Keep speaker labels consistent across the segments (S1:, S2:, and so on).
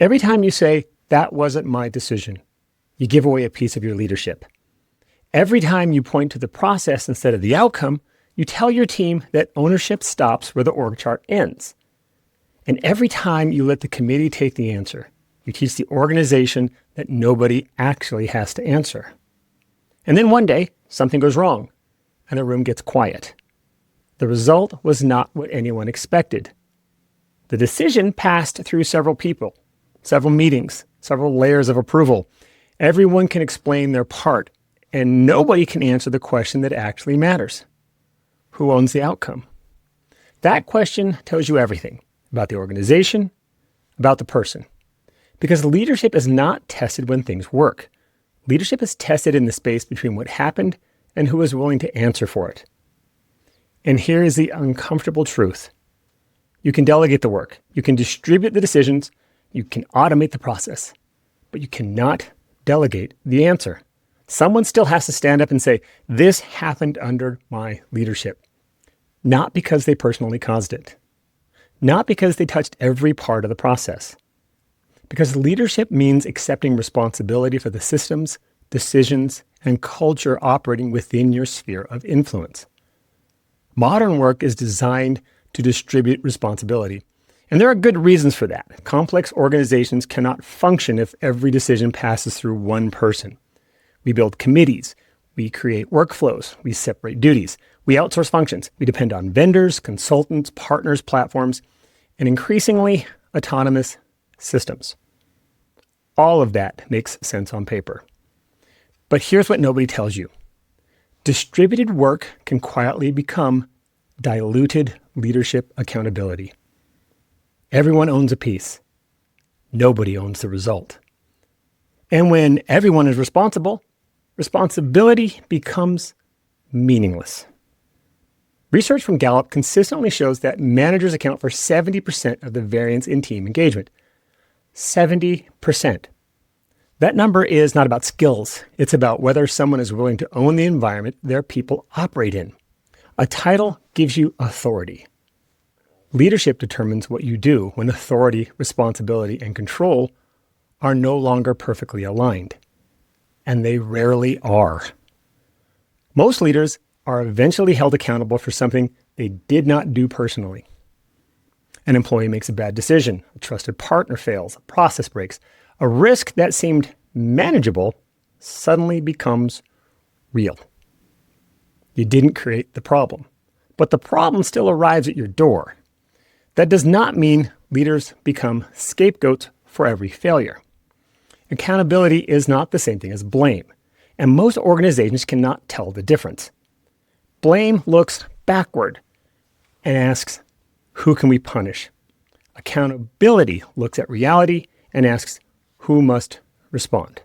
S1: Every time you say, "That wasn't my decision," you give away a piece of your leadership. Every time you point to the process instead of the outcome, you tell your team that ownership stops where the org chart ends. And every time you let the committee take the answer, you teach the organization that nobody actually has to answer. And then one day, something goes wrong, and the room gets quiet. The result was not what anyone expected. The decision passed through several people, several meetings, several layers of approval. Everyone can explain their part, and nobody can answer the question that actually matters. Who owns the outcome? That question tells you everything about the organization, about the person. Because leadership is not tested when things work. Leadership is tested in the space between what happened and who is willing to answer for it. And here is the uncomfortable truth. You can delegate the work. You can distribute the decisions. You can automate the process. But you cannot delegate the answer. Someone still has to stand up and say, "This happened under my leadership." Not because they personally caused it. Not because they touched every part of the process. Because leadership means accepting responsibility for the systems, decisions, and culture operating within your sphere of influence. Modern work is designed to distribute responsibility. And there are good reasons for that. Complex organizations cannot function if every decision passes through one person. We build committees. We create workflows. We separate duties. We outsource functions. We depend on vendors, consultants, partners, platforms, and increasingly autonomous systems. All of that makes sense on paper. But here's what nobody tells you. Distributed work can quietly become diluted leadership accountability. Everyone owns a piece. Nobody owns the result. And when everyone is responsible, responsibility becomes meaningless. Research from Gallup consistently shows that managers account for 70% of the variance in team engagement. 70%. That number is not about skills. It's about whether someone is willing to own the environment their people operate in. A title gives you authority. Leadership determines what you do when authority, responsibility, and control are no longer perfectly aligned. And they rarely are. Most leaders are eventually held accountable for something they did not do personally. An employee makes a bad decision, a trusted partner fails, a process breaks. A risk that seemed manageable suddenly becomes real. You didn't create the problem, but the problem still arrives at your door. That does not mean leaders become scapegoats for every failure. Accountability is not the same thing as blame, and most organizations cannot tell the difference. Blame looks backward and asks, who can we punish? Accountability looks at reality and asks, who must respond?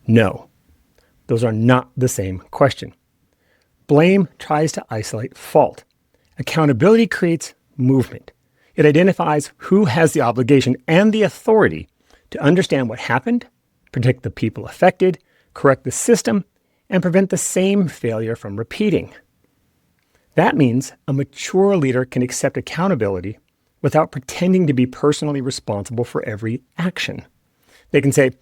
S1: No, those are not the same question. Blame tries to isolate fault. Accountability creates movement. It identifies who has the obligation and the authority to understand what happened, protect the people affected, correct the system, and prevent the same failure from repeating. That means a mature leader can accept accountability without pretending to be personally responsible for every action. They can say,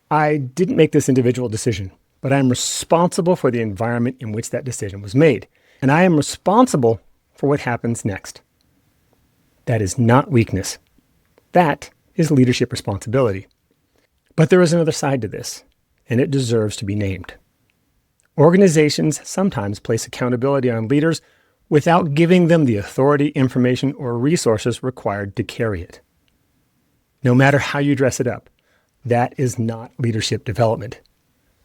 S1: I didn't make this individual decision, but I am responsible for the environment in which that decision was made, and I am responsible for what happens next. That is not weakness. That is leadership responsibility. But there is another side to this, and it deserves to be named. Organizations sometimes place accountability on leaders without giving them the authority, information, or resources required to carry it. No matter how you dress it up, that is not leadership development.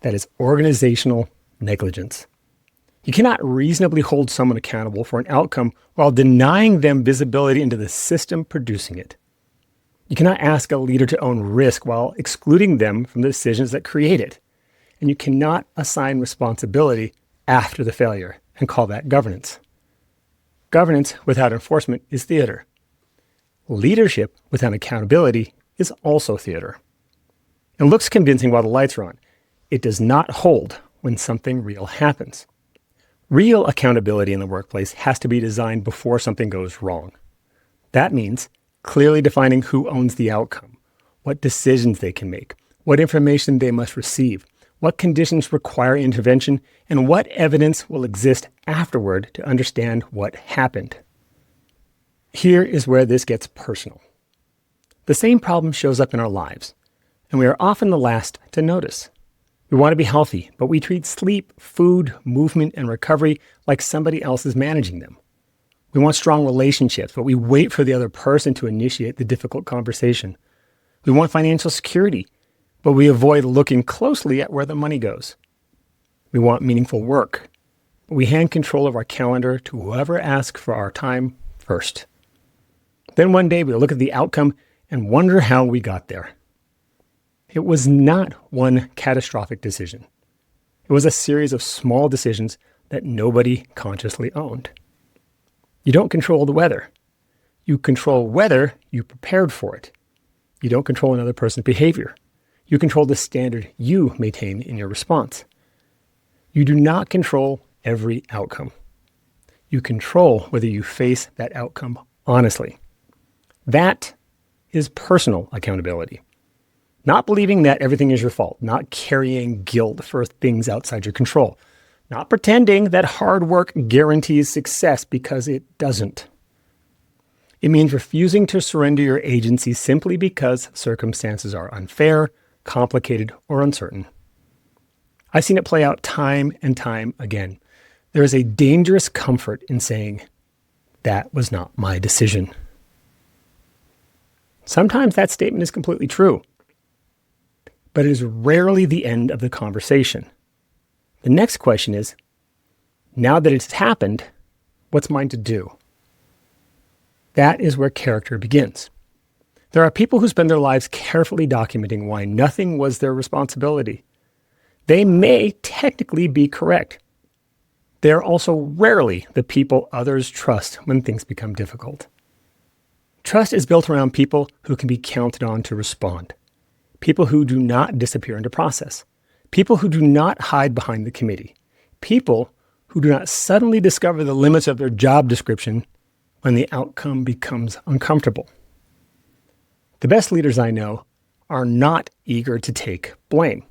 S1: That is organizational negligence. You cannot reasonably hold someone accountable for an outcome while denying them visibility into the system producing it. You cannot ask a leader to own risk while excluding them from the decisions that create it. And you cannot assign responsibility after the failure and call that governance. Governance without enforcement is theater. Leadership without accountability is also theater. It looks convincing while the lights are on. It does not hold when something real happens. Real accountability in the workplace has to be designed before something goes wrong. That means clearly defining who owns the outcome, what decisions they can make, what information they must receive, what conditions require intervention, and what evidence will exist afterward to understand what happened. Here is where this gets personal. The same problem shows up in our lives, and we are often the last to notice. We want to be healthy, but we treat sleep, food, movement, and recovery like somebody else is managing them. We want strong relationships, but we wait for the other person to initiate the difficult conversation. We want financial security, but we avoid looking closely at where the money goes. We want meaningful work, but we hand control of our calendar to whoever asks for our time first. Then one day we look at the outcome and wonder how we got there. It was not one catastrophic decision. It was a series of small decisions that nobody consciously owned. You don't control the weather. You control whether you prepared for it. You don't control another person's behavior. You control the standard you maintain in your response. You do not control every outcome. You control whether you face that outcome honestly. That is personal accountability. Not believing that everything is your fault, not carrying guilt for things outside your control, not pretending that hard work guarantees success because it doesn't. It means refusing to surrender your agency simply because circumstances are unfair, complicated, or uncertain. I've seen it play out time and time again. There is a dangerous comfort in saying, "That was not my decision." Sometimes that statement is completely true, but it is rarely the end of the conversation. The next question is, now that it's happened, what's mine to do? That is where character begins. There are people who spend their lives carefully documenting why nothing was their responsibility. They may technically be correct. They are also rarely the people others trust when things become difficult. Trust is built around people who can be counted on to respond. People who do not disappear into process. People who do not hide behind the committee. People who do not suddenly discover the limits of their job description when the outcome becomes uncomfortable. The best leaders I know are not eager to take blame,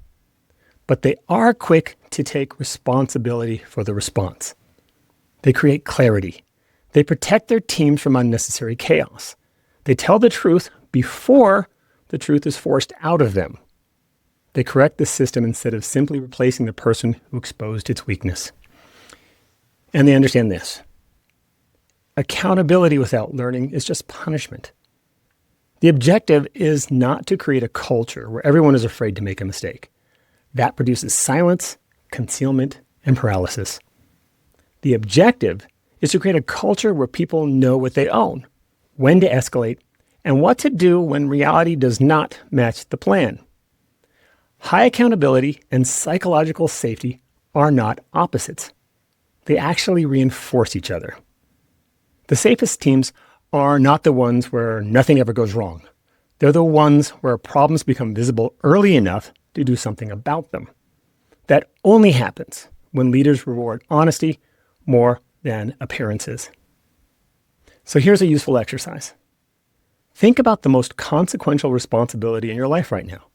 S1: but they are quick to take responsibility for the response. They create clarity. They protect their teams from unnecessary chaos. They tell the truth before the truth is forced out of them. They correct the system instead of simply replacing the person who exposed its weakness. And they understand this. Accountability without learning is just punishment. The objective is not to create a culture where everyone is afraid to make a mistake. That produces silence, concealment, and paralysis. The objective is to create a culture where people know what they own, when to escalate, and what to do when reality does not match the plan. High accountability and psychological safety are not opposites. They actually reinforce each other. The safest teams are not the ones where nothing ever goes wrong. They're the ones where problems become visible early enough to do something about them. That only happens when leaders reward honesty more than appearances. So here's a useful exercise. Think about the most consequential responsibility in your life right now.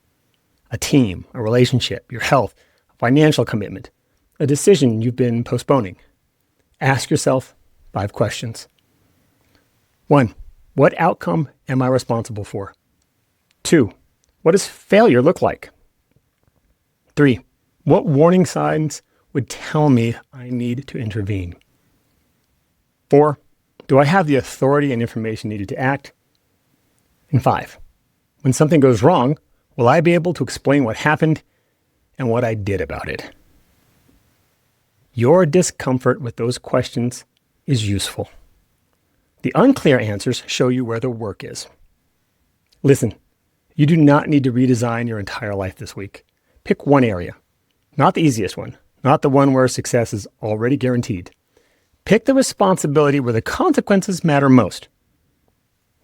S1: A team, a relationship, your health, a financial commitment, a decision you've been postponing. Ask yourself 5 questions. 1. What outcome am I responsible for? 2. What does failure look like? 3. What warning signs would tell me I need to intervene? 4. Do I have the authority and information needed to act? And 5. When something goes wrong, will I be able to explain what happened and what I did about it? Your discomfort with those questions is useful. The unclear answers show you where the work is. Listen, you do not need to redesign your entire life this week. Pick one area, not the easiest one, not the one where success is already guaranteed. Pick the responsibility where the consequences matter most.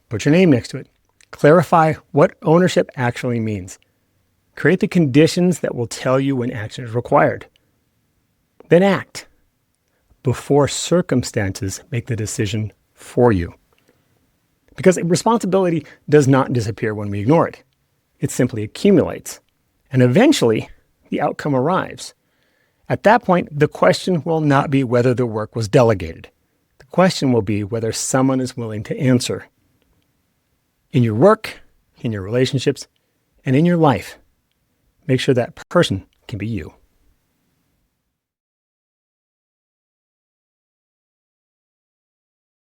S1: Put your name next to it. Clarify what ownership actually means. Create the conditions that will tell you when action is required. Then act before circumstances make the decision for you. Because responsibility does not disappear when we ignore it. It simply accumulates. And eventually, the outcome arrives. At that point, the question will not be whether the work was delegated. The question will be whether someone is willing to answer. In your work, in your relationships, and in your life, make sure that person can be you.